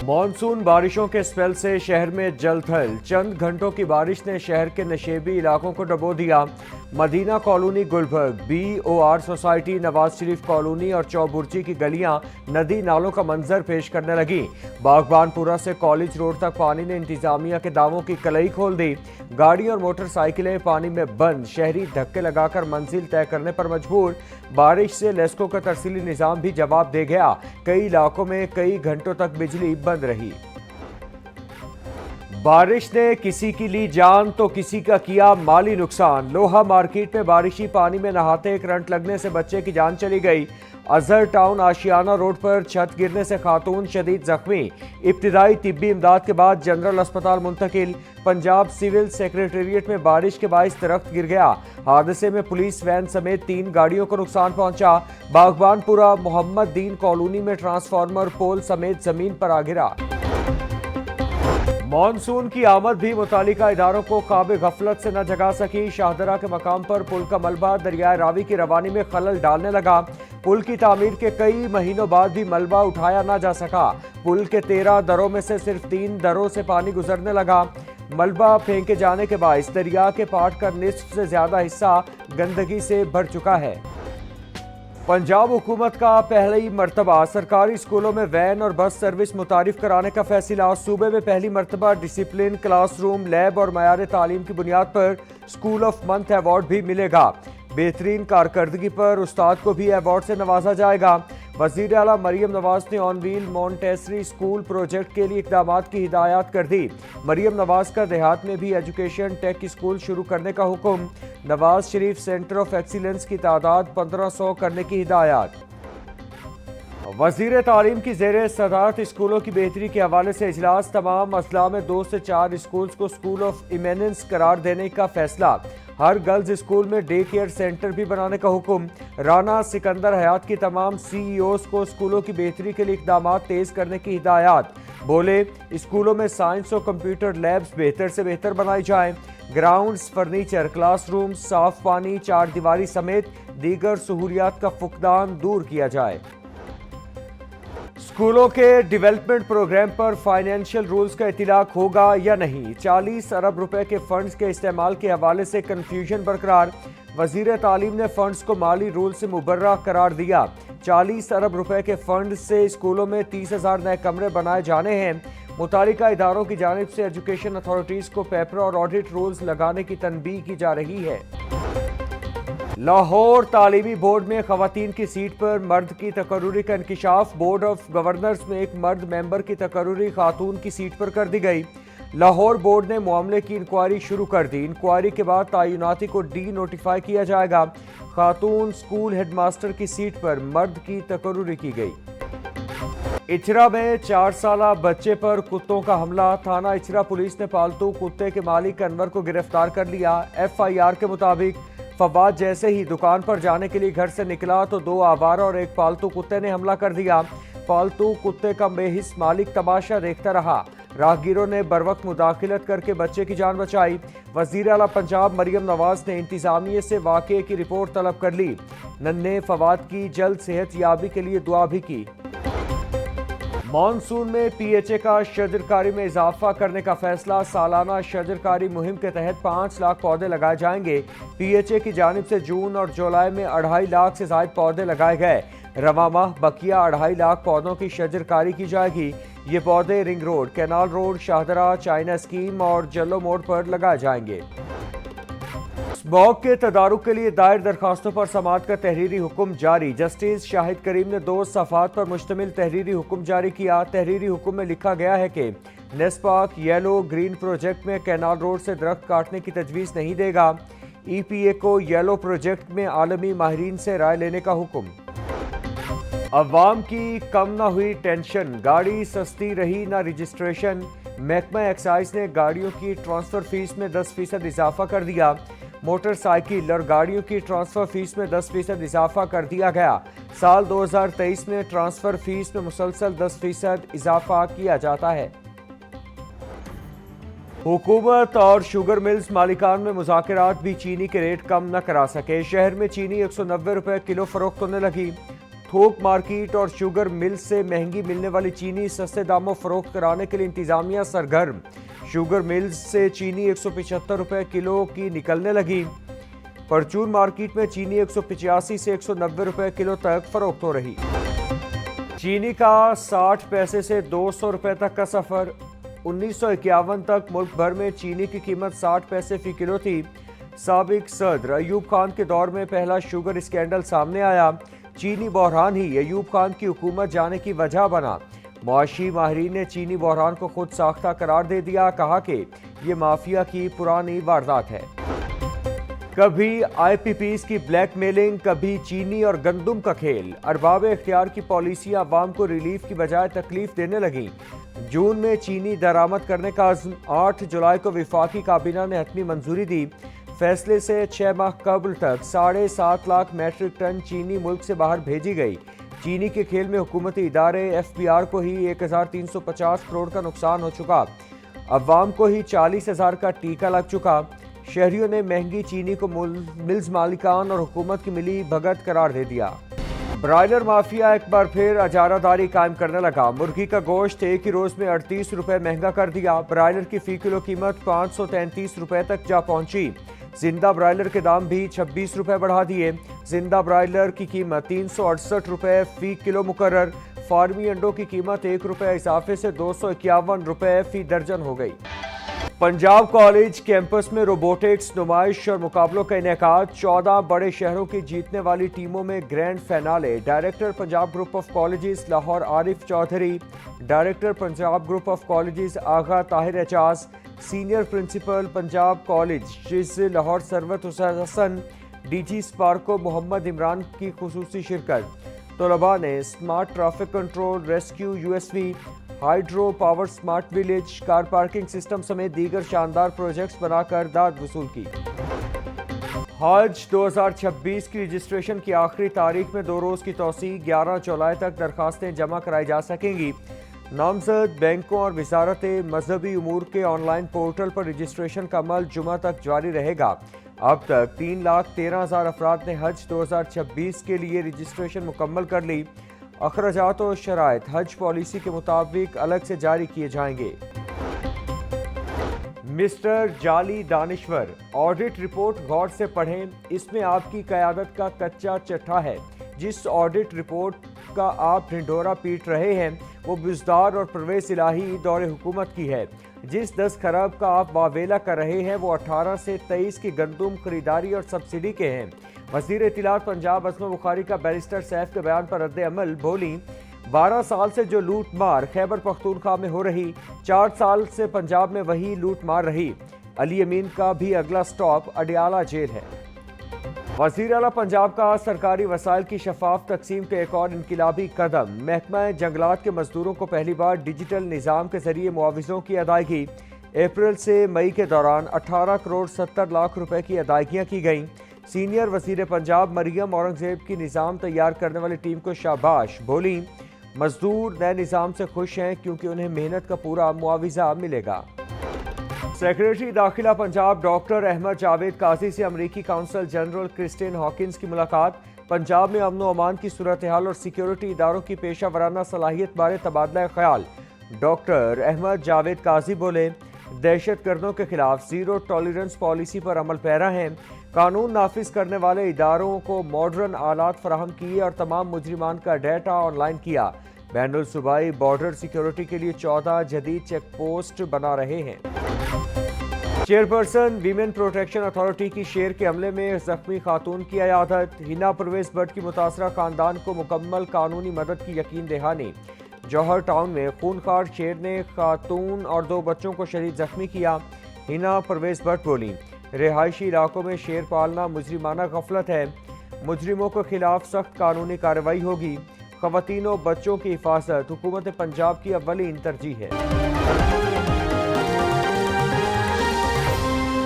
Monsoon बारिशों के spell से शहर में जलथल। चंद घंटों की बारिश ने शहर के नशेबी इलाकों को डुबो दिया। Madina colony, Gulberg, BOR society, Nawaz Sharif colony और चौबुर्जी की गलियां नदी नालों का मंजर पेश करने लगी। बागबानपुरा से कॉलेज रोड तक पानी ने इंतजामिया के दावों की कलई खोल दी। गाड़ी और मोटरसाइकिलें पानी में बंद, शहरी धक्के लगाकर मंजिल तय करने पर मजबूर। बारिश से लेस्को का तरसीली निजाम भी जवाब दे गया। कई इलाकों में कई घंटों तक बिजली बंद रही। बारिश ने किसी की ली जान तो किसी का किया माली नुकसान। लोहा मार्केट में बारिशी पानी में नहाते करंट लगने से बच्चे की जान चली गई। अजहर टाउन आशियाना रोड पर छत गिरने से खातून शदीद जख्मी। इब्तिदाई तिब्बी इमदाद के बाद जनरल अस्पताल मुंतकिल। पंजाब सिविल सेक्रेटेरिएट में बारिश के बाइस दरख्त गिर गया। हादसे में पुलिस वैन समेत 3 गाड़ियों को नुकसान पहुंचा। बागबानपुरा मोहम्मद दीन कॉलोनी में ट्रांसफार्मर पोल समेत जमीन पर आ गिरा। मॉनसून की आमद भी मुतालिका इदारों को ख्वाब गफलत से न जगा सकी। शाहदरा के मकाम पर पुल का मलबा दरियाए रावी की रवानी में खलल डालने लगा। पुल की तामीर के कई महीनों बाद भी मलबा उठाया न जा सका। पुल के 13 दरों में से सिर्फ 3 दरों से पानी गुजरने लगा। मलबा फेंके जाने के बायस दरिया के पाट का निस्फ से ज्यादा हिस्सा गंदगी से भर चुका है। पंजाब हुकूमत का पहली मरतबा सरकारी स्कूलों में वैन और बस सर्विस मुतारिफ कराने का फैसला। सूबे में पहली मरतबा डिसिप्लिन, क्लासरूम, लैब और मयार तालीम की बुनियाद पर स्कूल ऑफ मंथ अवार्ड भी मिलेगा। बेहतरीन कारकर्दगी पर उस्ताद को भी अवार्ड से नवाजा जाएगा। वज़ीर आला मरियम नवाज ने on wheel Montessori school project के लिए इक़दामात की हिदायत कर दी। मरियम नवाज का देहात में भी एजुकेशन टेक स्कूल शुरू करने का हुक्म। Nawaz Sharif centre of excellence की तादाद 1500 करने की हिदायत। वज़ीर तालीम की ज़ेरे सदारत स्कूलों की बेहतरी के हवाले से इजलास। तमाम अजला में 2 से 4 स्कूल्स को स्कूल ऑफ इमिनेंस करार देने का फैसला। हर गर्ल्स स्कूल में डे केयर सेंटर भी बनाने का हुक्म। राना सिकंदर हयात की तमाम CEOs को स्कूलों की बेहतरी के लिए इक़दामात तेज़ करने की हिदायत। बोले, स्कूलों में साइंस और कंप्यूटर लैब्स बेहतर से बेहतर बनाई जाएं। ग्राउंड्स, फर्नीचर, क्लासरूम, साफ पानी, 4 दीवारी समेत दीगर सहूलियात का फुकदान दूर किया जाए। स्कूलों के डेवलपमेंट प्रोग्राम पर फाइनेंशियल रूल्स का इतिलाक होगा या नहीं। 40 अरब रुपए के फंड्स के इस्तेमाल के हवाले से कंफ्यूजन बरकरार। वजीर तालीम ने फंड्स को माली रूल से मुबर्रा करार दिया। 40 अरब रुपए के फंड से स्कूलों में 30,000 नए कमरे बनाए जाने हैं। मुतालिका इदारों की जानिब से एजुकेशन अथॉरिटीज को पेपर और ऑडिट रूल्स लगाने की तनबीह की जा रही है। लाहौर तालीमी बोर्ड में खवातीन की सीट पर मर्द की तकर्रुरी का इंकिशाफ। बोर्ड ऑफ गवर्नर्स में एक मर्द मेंबर की तकर्रुरी खातून की सीट पर कर दी गई। लाहौर बोर्ड ने मामले की इंक्वायरी शुरू कर दी। इंक्वायरी के बाद तायुनाती को नोटिफाई किया जाएगा। खातून स्कूल हेडमास्टर की सीट पर मर्द की तकर्रुरी की गई। इचरा में 4 साला बच्चे पर कुत्तों का हमला। थाना इचरा पुलिस ने पालतू कुत्ते के मालिक अनवर को गिरफ्तार कर लिया। FIR के मुताबिक फवाद जैसे ही दुकान पर जाने के लिए घर से निकला तो 2 आवारा और एक पालतू कुत्ते ने हमला कर दिया। पालतू कुत्ते का बेहिस मालिक तमाशा देखता रहा। राहगीरों ने बरवक्त मुदाखिलत करके बच्चे की जान बचाई। वज़ीर आला पंजाब मरियम नवाज ने इंतजामिया से वाक़े की रिपोर्ट तलब कर ली। नन्हे फवाद की जल्द सेहत याबी के लिए दुआ भी की। मॉनसून में PHA का शजरकारी में इजाफा करने का फैसला। सालाना शजरकारी मुहिम के तहत 5 लाख पौधे लगाए जाएंगे। PHA की जानिब से जून और जुलाई में 2.5 लाख से ज्यादा पौधे लगाए गए। रवा माह बकिया 2.5 लाख पौधों की शजरकारी की जाएगी। ये पौधे ring road, canal road, Shahdara, China scheme और जल्लो मोड़ पर लगाए जाएंगे। स्मॉग के तदारुक के लिए दायर दरखास्तों पर समाअत का तहरीरी हुक्म जारी। जस्टिस शाहिद करीम ने 2 सफ़ात पर मुश्तमिल तहरीरी हुक्म जारी किया। तहरीरी हुक्म में लिखा गया है कि नेस्पाक येलो ग्रीन प्रोजेक्ट में कैनाल रोड से दरख्त काटने की तजवीज़ नहीं देगा। EPA को येलो प्रोजेक्ट में आलमी माहिरीन से राय लेने का हुक्म। अवाम की कम न हुई टेंशन, गाड़ी सस्ती रही न रजिस्ट्रेशन। महकमा एक्साइज ने गाड़ियों की ट्रांसफ़र फीस में 10% इजाफा कर दिया। मोटरसाइकिल और गाड़ियों की ट्रांसफ़र फीस में 10% इजाफा कर दिया गया। साल 2023 में ट्रांसफ़र फीस में मुसलसल 10% इजाफा किया जाता है। हुकूमत और शुगर मिल्स मालिकान में मुज़ाकरात भी चीनी के रेट कम न करा सके। शहर में चीनी 190 रुपए किलो फरोख्त होने लगी। थोक मार्केट और शुगर मिल से महंगी मिलने वाली चीनी सस्ते दामों फरोख्त कराने के लिए इंतजामिया सरगर्म। शुगर मिल से चीनी 175 रुपए किलो की निकलने लगी। परचून मार्केट में चीनी 185 से 190 रुपए किलो तक फरोख्त हो रही। चीनी का 60 पैसे से 200 रुपए तक का सफर। 1951 तक मुल्क भर में चीनी की कीमत 60 पैसे फी किलो थी। साबिक सदर अयूब खान के दौर में पहला शुगर स्कैंडल सामने आया। चीनी बहरान ही अयूब खान की हुकूमत जाने की वजह बना। मुआशी माहिरीन ने चीनी बहरान को खुद साख्ता करार दे दिया, कहा कि ये माफिया की पुरानी वारदात है। कभी आईपीपीज की ब्लैक मेलिंग, कभी चीनी और गंदुम का खेल। अरबाब इख्तियार की पॉलिसियां अवाम को रिलीफ की बजाय तकलीफ देने लगी। जून में चीनी दरामद करने का अज़्म। 8 जुलाई को विफाकी काबीना ने हतमी मंजूरी दी। फैसले से 6 माह कबल तक 7.5 लाख मैट्रिक टन चीनी मुल्क से बाहर भेजी गई। चीनी के खेल में हुकूमती इदारे एफपीआर को ही 1350 करोड़ का नुकसान हो चुका। अवाम को ही 40,000 का टीका लग चुका। शहरियों ने महंगी चीनी को मिल्स मालिकान और हुकूमत की मिली भगत करार दे दिया। ब्रायलर माफिया एक बार फिर अजारादारी कायम करने लगा। मुर्गी का गोश्त एक ही रोज में 38 रुपए महंगा कर दिया। ब्रायलर की फी किलो कीमत 533 रुपए तक जा पहुंची। जिंदा ब्रायलर के दाम भी 26 रुपए बढ़ा दिए। जिंदा ब्रायलर की कीमत 368 रुपए फी किलो मुकर्रर। फार्मी अंडों की कीमत 1 रुपए इजाफे से 251 रुपए फी दर्जन हो गई। पंजाब कॉलेज कैंपस में रोबोटिक्स नुमाइश और मुकाबलों का इनेकाद। 14 बड़े शहरों की जीतने वाली टीमों में grand finale. Director Punjab group of colleges Lahore Arif Chaudhry, director Punjab group of colleges Agha Tahir Ejaz, senior principal Punjab college Lahore Sarwat Hassan, DG SUPARCO Mohammad Imran की खुसूसी शिरकत। तलबा ने smart traffic control, rescue USV, hydro power, smart village, car parking system समेत दीगर शानदार प्रोजेक्ट्स बनाकर दाद वसूल की। हज 2026 की रजिस्ट्रेशन की आखिरी तारीख में 2 रोज की तौसी। 11 जुलाई तक दरखास्तें जमा कराई जा सकेंगी। नामजद बैंकों और वजारत मजहबी उमूर के ऑनलाइन पोर्टल पर रजिस्ट्रेशन का अमल जुमा तक जारी रहेगा। अब तक 3,13,000 अफराद ने हज 2026 के लिए रजिस्ट्रेशन मुकम्मल कर ली। अखराजात और शराइत हज पॉलिसी के मुताबिक अलग से जारी किए जाएंगे। मिस्टर जाली दानिश्वर, ऑडिट रिपोर्ट गौर से पढ़ें। इसमें आपकी क़यादत का कच्चा चट्टा है। जिस ऑडिट रिपोर्ट का आप ढिंढोरा पीट रहे हैं वो बुज़दार और परवेज़ इलाही दौरे हुकूमत की है। जिस 10 खरब का आप वावेला कर रहे हैं वो 18 से 23 की गंदुम खरीदारी और सब्सिडी के हैं। वज़ीर इत्तलात पंजाब असमा बुखारी का बैरिस्टर सैफ के बयान पर रद्द अमल। बोली, 12 साल से जो लूट मार खैबर पख्तूनख्वा में हो रही, 4 साल से पंजाब में वही लूट मार रही। अली अमीन का भी अगला स्टॉप अडियाला जेल है। वज़ीर आला पंजाब का सरकारी वसाइल की शफाफ तकसीम के एक और इनकलाबी कदम। महकमा जंगलात के मजदूरों को पहली बार डिजिटल निज़ाम के जरिए मुआवज़ों की अदायगी। अप्रैल से मई के दौरान 18 करोड़ 70 लाख रुपए की अदायगियाँ की गईं। सीनियर वज़ीर पंजाब मरियम औरंगजेब की निज़ाम तैयार करने वाली टीम को शाबाश। बोली, मजदूर नए निज़ाम से खुश हैं क्योंकि उन्हें मेहनत का पूरा मुआवजा मिलेगा। सेक्रेटरी दाखिला पंजाब डॉक्टर अहमद जावेद काजी से अमरीकी काउंसल जनरल क्रिस्टिन हॉकिंस की मुलाकात। पंजाब में अमन व अमान की सूरत हाल और सिक्योरिटी इदारों की पेशा वराना सलाहियत बारे तबादला ख्याल। डॉक्टर अहमद जावेद काजी बोले, दहशत गर्दों के खिलाफ जीरो टॉलरेंस पॉलिसी पर अमल पैरा हैं। कानून नाफिज करने वाले इदारों को मॉडर्न आलात फराहम किए और तमाम मुजरिमान का डाटा ऑनलाइन किया। बैनुल सूबाई बॉर्डर सिक्योरिटी के लिए 14 जदीद चेक पोस्ट बना रहे हैं। चेयरपर्सन वीमेन प्रोटेक्शन अथॉरिटी की शेर के हमले में जख्मी खातून की अयादत। हिना परवेज भट्ट की मुतासरा खानदान को मुकम्मल कानूनी मदद की यकीन दहानी। जौहर टाउन में खूनखार शेर ने खातून और 2 बच्चों को शदीद जख्मी किया। हिना परवेज भट्ट बोली, रिहायशी इलाकों में शेर पालना मुजरिमाना गफलत है। मुजरिमों के खिलाफ सख्त कानूनी कार्रवाई होगी। ख़वातीन और बच्चों की हिफाजत हुकूमत पंजाब की अव्वलीन तरजीह है।